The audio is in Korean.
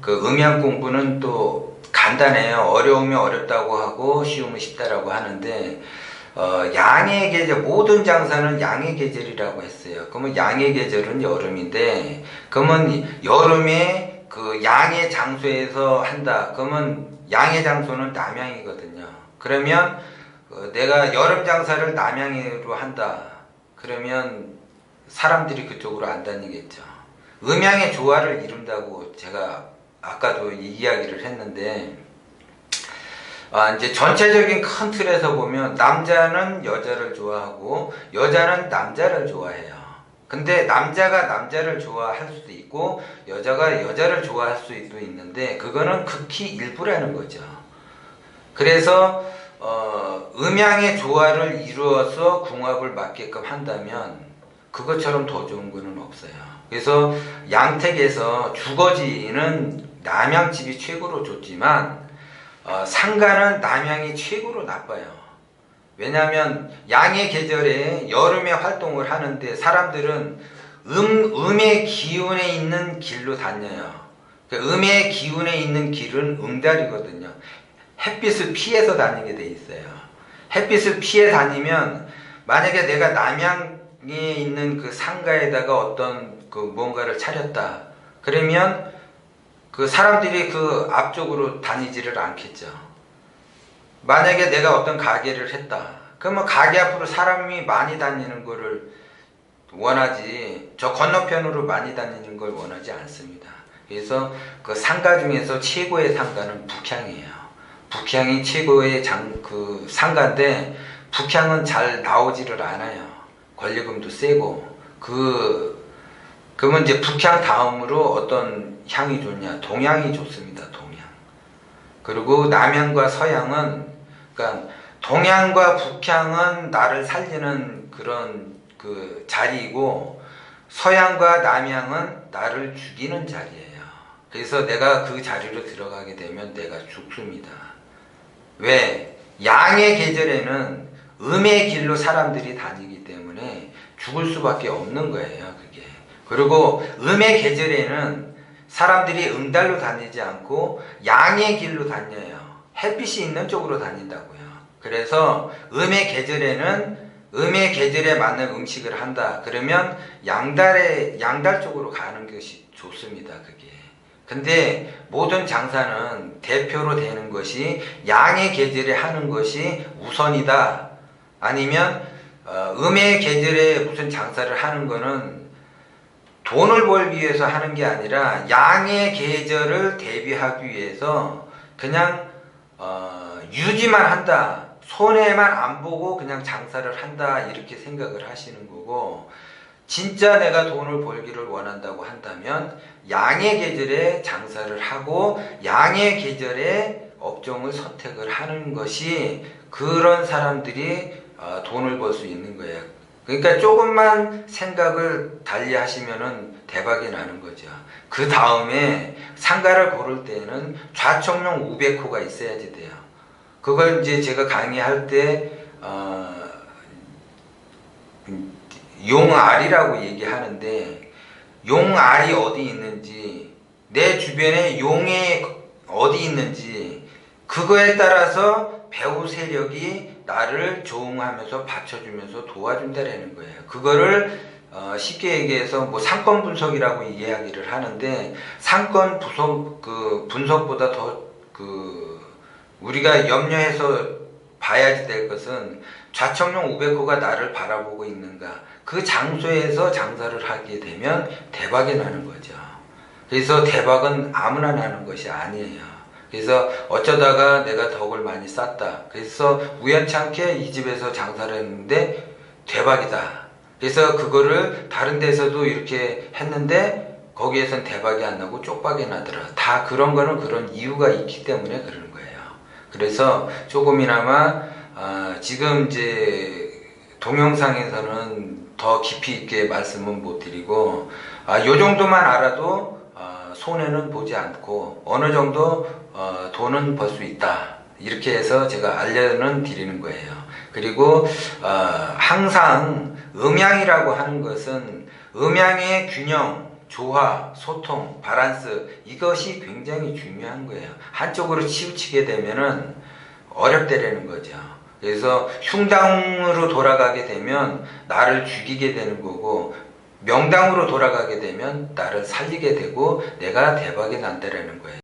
그 음양 공부는 또 간단해요. 어려우면 어렵다고 하고 쉬우면 쉽다라고 하는데 양의 계절, 모든 장사는 양의 계절이라고 했어요. 그러면 양의 계절은 여름인데, 그러면 여름에 그 양의 장소에서 한다. 그러면 양의 장소는 남양이거든요. 그러면 내가 여름 장사를 남양으로 한다. 그러면 사람들이 그쪽으로 안 다니겠죠. 음양의 조화를 이룬다고 제가 아까도 이야기를 했는데, 이제 전체적인 큰 틀에서 보면 남자는 여자를 좋아하고 여자는 남자를 좋아해요. 근데 남자가 남자를 좋아할 수도 있고 여자가 여자를 좋아할 수도 있는데, 그거는 극히 일부라는 거죠. 그래서 음양의 조화를 이루어서 궁합을 맞게끔 한다면 그것처럼 더 좋은 거는 없어요. 그래서 양택에서 주거지는 남양집이 최고로 좋지만 상가는 남양이 최고로 나빠요. 왜냐하면 양의 계절에 여름에 활동을 하는데 사람들은 음의 기운에 있는 길로 다녀요. 음의 기운에 있는 길은 음달이거든요. 햇빛을 피해서 다니게 돼 있어요. 햇빛을 피해 다니면 만약에 내가 남양에 있는 그 상가에다가 어떤 그 뭔가를 차렸다. 그러면 그 사람들이 그 앞쪽으로 다니지를 않겠죠. 만약에 내가 어떤 가게를 했다. 그러면 가게 앞으로 사람이 많이 다니는 거를 원하지, 저 건너편으로 많이 다니는 걸 원하지 않습니다. 그래서 그 상가 중에서 최고의 상가는 북향이에요. 북향이 최고의 그 상가인데, 북향은 잘 나오지를 않아요. 권리금도 세고. 그러면 이제 북향 다음으로 어떤 향이 좋냐? 동향이 좋습니다. 동향. 그리고 남향과 서향은, 그러니까 동향과 북향은 나를 살리는 그런 그 자리이고, 서향과 남향은 나를 죽이는 자리예요. 그래서 내가 그 자리로 들어가게 되면 내가 죽습니다. 왜? 양의 계절에는 음의 길로 사람들이 다니기 때문에 죽을 수밖에 없는 거예요. 그게. 그리고 음의 계절에는 사람들이 음달로 다니지 않고 양의 길로 다녀요. 햇빛이 있는 쪽으로 다닌다고요. 그래서 음의 계절에는 음의 계절에 맞는 음식을 한다. 그러면 양달 쪽으로 가는 것이 좋습니다. 그게. 근데 모든 장사는 대표로 되는 것이 양의 계절에 하는 것이 우선이다. 아니면 음의 계절에 무슨 장사를 하는 거는 돈을 벌기 위해서 하는 게 아니라 양의 계절을 대비하기 위해서 그냥 유지만 한다. 손해만 안 보고 그냥 장사를 한다. 이렇게 생각을 하시는 거고, 진짜 내가 돈을 벌기를 원한다고 한다면 양의 계절에 장사를 하고 양의 계절에 업종을 선택을 하는 것이, 그런 사람들이 돈을 벌 수 있는 거예요. 그러니까 조금만 생각을 달리 하시면은 대박이 나는 거죠. 그 다음에 상가를 고를 때에는 좌청룡 500호가 있어야지 돼요. 그걸 이제 제가 강의할 때 용알이라고 얘기하는데, 용알이 어디 있는지, 내 주변에 용이 어디 있는지, 그거에 따라서 배우 세력이 나를 조응하면서 받쳐주면서 도와준다라는 거예요. 그거를 쉽게 얘기해서 뭐 상권 분석이라고 이야기를 하는데, 상권 분석보다 더 우리가 염려해서 봐야지 될 것은 좌청룡 500호가 나를 바라보고 있는가. 그 장소에서 장사를 하게 되면 대박이 나는 거죠. 그래서 대박은 아무나 나는 것이 아니에요. 그래서 어쩌다가 내가 덕을 많이 쌓다. 그래서 우연찮게 이 집에서 장사를 했는데 대박이다. 그래서 그거를 다른 데서도 이렇게 했는데 거기에선 대박이 안 나고 쪽박이 나더라. 다 그런 거는 그런 이유가 있기 때문에 그러는 거예요. 그래서 조금이나마 지금 이제 동영상에서는 더 깊이 있게 말씀은 못 드리고, 요 정도만 알아도 손해는 보지 않고 어느 정도 돈은 벌 수 있다. 이렇게 해서 제가 알려는 드리는 거예요. 그리고 항상 음양이라고 하는 것은 음양의 균형, 조화, 소통, 바란스 이것이 굉장히 중요한 거예요. 한쪽으로 치우치게 되면은 어렵다라는 거죠. 그래서 흉당으로 돌아가게 되면 나를 죽이게 되는 거고 명당으로 돌아가게 되면 나를 살리게 되고 내가 대박이 난다라는 거예요.